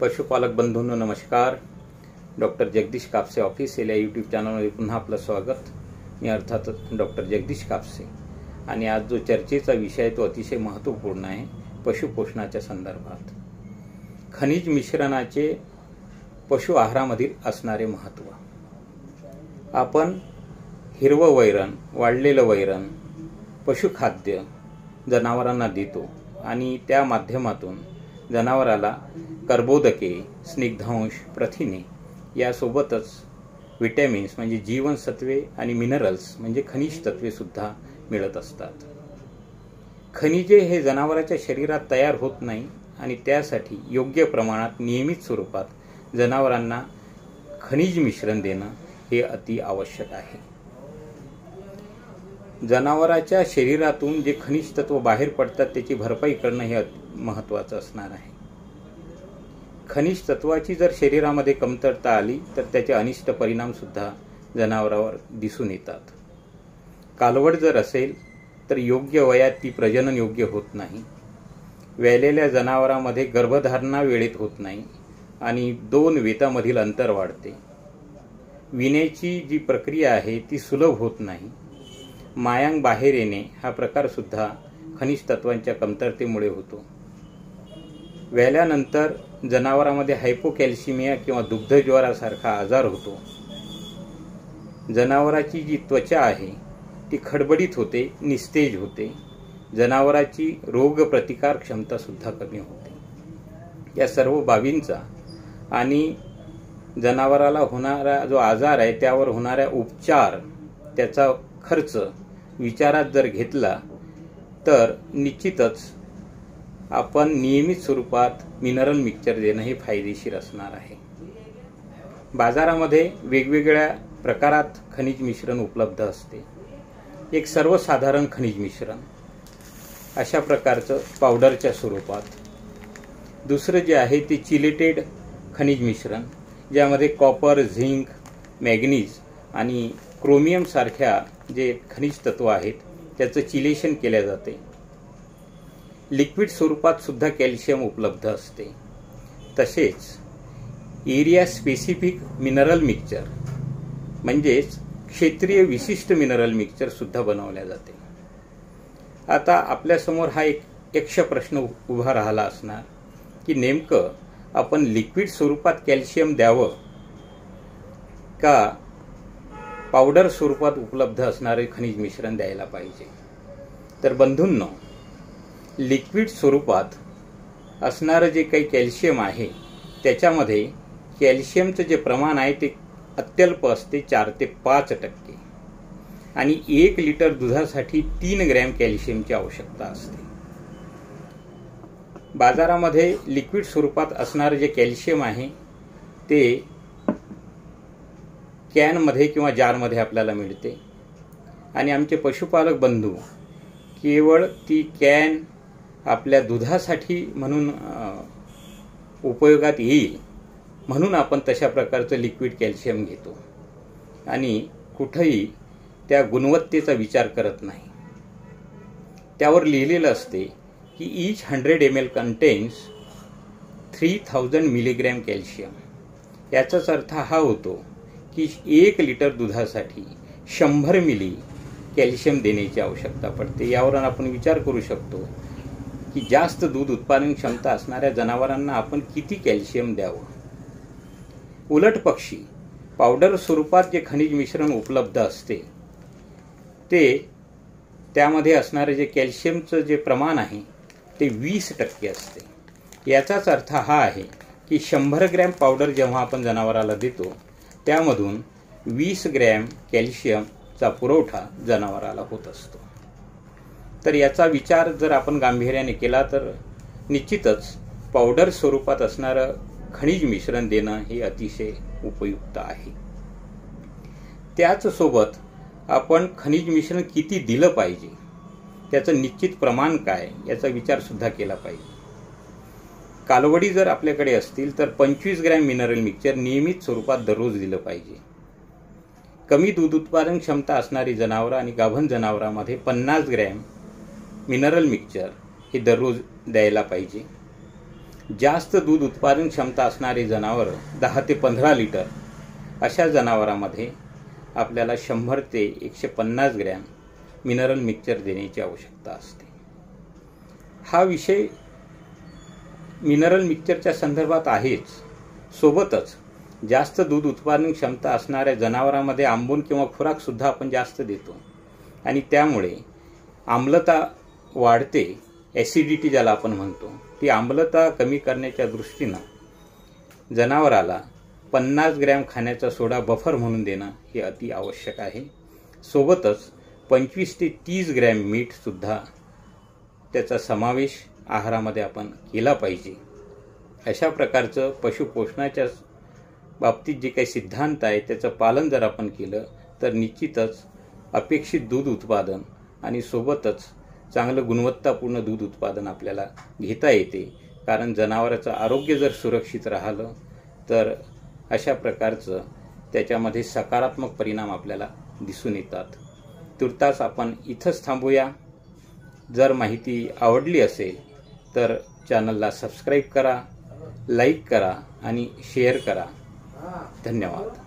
पशुपालक बंधूंनो नमस्कार. Doctor Jagdish Kapse official या यूट्यूब चॅनलमध्ये पुन्हा आपलं स्वागत. मी अर्थातच डॉक्टर जगदीश कापसे आणि आज जो चर्चेचा विषय आहे तो अतिशय महत्त्वपूर्ण आहे. पशुपोषणाच्या संदर्भात खनिज मिश्रणाचे पशु आहारामधील असणारे महत्त्व. आपण हिरवं वैरण, वाळलेलं वैरण, पशुखाद्य जनावरांना देतो आणि त्या माध्यमातून जनावराला कर्बोदके, स्निग्धांश, प्रथिने यासोबतच विटॅमिन्स म्हणजे जीवनसत्वे आणि मिनरल्स म्हणजे खनिज तत्वे सुद्धा मिळत असतात. खनिजे हे जनावराच्या शरीरात तयार होत नाही आणि त्यासाठी योग्य प्रमाणात नियमित स्वरूपात जनावरांना खनिज मिश्रण देणं हे अति आवश्यक आहे. जनावराच्या शरीरातून जे खनिज तत्व बाहेर पडतात त्याची भरपाई करणं हे महत्त्वाचं असणार आहे. खनिज तत्वाची जर शरीरामध्ये कमतरता आली तर त्याचे अनिष्ट परिणाम सुद्धा जनावरावर दिसून येतात. कालवड जर असेल तर योग्य वयात ती प्रजनन योग्य होत नाही. व्यालेल्या जनावरांमध्ये गर्भधारणा वेळेत होत नाही आणि 2 वेतामधील अंतर वाढते. विण्याची जी प्रक्रिया आहे ती सुलभ होत नाही. मायांग बाहेर येणे हा प्रकार सुद्धा खनिज तत्वांच्या कमतरतेमुळे होतो. व्याल्यानंतर जनावरांमध्ये हायपोकॅल्शिमिया किंवा दुग्धज्वरासारखा आजार होतो. जनावराची जी त्वचा आहे ती खडबडीत होते, निस्तेज होते. जनावराची रोगप्रतिकार क्षमता सुद्धा कमी होते. या सर्व बाबींचा आणि जनावराला होणारा जो आजार आहे त्यावर होणाऱ्या उपचार त्याचा खर्च विचारात जर घेतला तर निश्चितच आपण नियमित स्वरूपात मिनरल मिक्सचर देणं हे फायदेशीर असणार आहे. बाजारामध्ये वेगवेगळ्या प्रकारात खनिज मिश्रण उपलब्ध असते. एक सर्वसाधारण खनिज मिश्रण अशा प्रकारचं पावडरच्या स्वरूपात. दुसरं जे आहे ते चिलेटेड खनिज मिश्रण ज्यामध्ये कॉपर, झिंक, मॅग्नीज आणि क्रोमियम सारख्या जे खनिज तत्व आहेत त्याचं चिलेशन केले जाते. लिक्विड स्वरूपात सुद्धा कॅल्शियम उपलब्ध असते. तसेच एरिया स्पेसिफिक मिनरल मिक्सचर म्हणजेच क्षेत्रीय विशिष्ट मिनरल मिक्सचर सुद्धा बनवले जाते. आता आपल्यासमोर हा एक यक्ष प्रश्न उभा राहिला असणार की नेमकं आपण लिक्विड स्वरूपात कॅल्शियम द्यावं का पावडर स्वरूपात उपलब्ध असणारे खनिज मिश्रण द्यायला पाहिजे. तर बंधूंनो, लिक्विड स्वरूपात असणारं जे काही कॅल्शियम आहे त्याच्यामध्ये कॅल्शियमचं जे प्रमाण आहे ते अत्यल्प असते, 4 ते 5% आणि 1 लिटर दुधासाठी 3 ग्रॅम कॅल्शियमची आवश्यकता असते. बाजारामध्ये लिक्विड स्वरूपात असणारं जे कॅल्शियम आहे ते कॅनमध्ये किंवा जारमध्ये आपल्याला मिळते आणि आमचे पशुपालक बंधू केवळ ती कॅन आपल्या दुधासाठी म्हणून उपयोगात येईल म्हणून आपण तशा प्रकारचं लिक्विड कॅल्शियम घेतो आणि कुठेही त्या गुणवत्तेचा विचार करत नाही. त्यावर लिहिलेलं असते की each 100 ml contains 3000 milligram calcium. याचाच अर्थ हा होतो की 1 लिटर दुधासाठी 100 मिली कॅल्शियम देण्याची आवश्यकता पडते. यावरून आपण विचार करू शकतो की जास्त दूध उत्पादन क्षमता असणाऱ्या जनावरांना आपण किती कॅल्शियम द्यावं. उलट पक्षी पावडर स्वरूपात जे खनिज मिश्रण उपलब्ध असते ते त्यामध्ये असणारे जे कॅल्शियमचं जे प्रमाण आहे ते 20% असते. याचाच अर्थ हा आहे की 100 ग्रॅम पावडर जेव्हा आपण जनावराला देतो त्यामधून 20 ग्रॅम कॅल्शियमचा पुरवठा जनावराला होत असतो. तर याचा विचार जर आपण गांभीर्याने केला तर निश्चितच पावडर स्वरूपात असणारं खनिज मिश्रण देणं हे अतिशय उपयुक्त आहे. त्याचसोबत आपण खनिज मिश्रण किती दिलं पाहिजे, त्याचं निश्चित प्रमाण काय याचा विचार सुद्धा केला पाहिजे. कालवडी जर आपल्याकडे असतील तर 25 ग्रॅम मिनरल मिक्सचर नियमित स्वरूपात दररोज दिलं पाहिजे. कमी दूध उत्पादन क्षमता असणारी जनावरं आणि गाभण जनावरांमध्ये 50 ग्रॅम मिनरल मिक्सचर हे दररोज द्यायला पाहिजे. जास्त दूध उत्पादन क्षमता असणारे जनावर 10 ते 15 लिटर अशा जनावरांमध्ये आपल्याला 100 ते 150 ग्रॅम मिनरल मिक्सचर देण्याची आवश्यकता असते. हा विषय मिनरल मिक्सचरच्या संदर्भात आहेच, सोबतच जास्त दूध उत्पादन क्षमता असणाऱ्या जनावरांमध्ये आंबून किंवा खुराकसुद्धा आपण जास्त देतो आणि त्यामुळे आम्लता वाढते. ॲसिडिटी ज्याला आपण म्हणतो, ती आम्लता कमी करण्याच्या दृष्टीनं जनावराला 50 ग्रॅम खाण्याचा सोडा बफर म्हणून देणं हे अति आवश्यक आहे. सोबतच 25 ते 30 ग्रॅम मीठसुद्धा त्याचा समावेश आहारामध्ये आपण केला पाहिजे. अशा प्रकारचं पशुपोषणाच्या बाबतीत जे काही सिद्धांत आहे त्याचं पालन जर आपण केलं तर निश्चितच अपेक्षित दूध उत्पादन आणि सोबतच चांगलं गुणवत्तापूर्ण दूध उत्पादन आपल्याला घेता येते. कारण जनावराचं आरोग्य जर सुरक्षित राहिलं तर अशा प्रकारचं त्याच्यामध्ये सकारात्मक परिणाम आपल्याला दिसून येतात. तुर्तास आपण इथंच थांबूया. जर माहिती आवडली असेल तर चॅनलला सबस्क्राईब करा, लाईक करा आणि शेअर करा. धन्यवाद.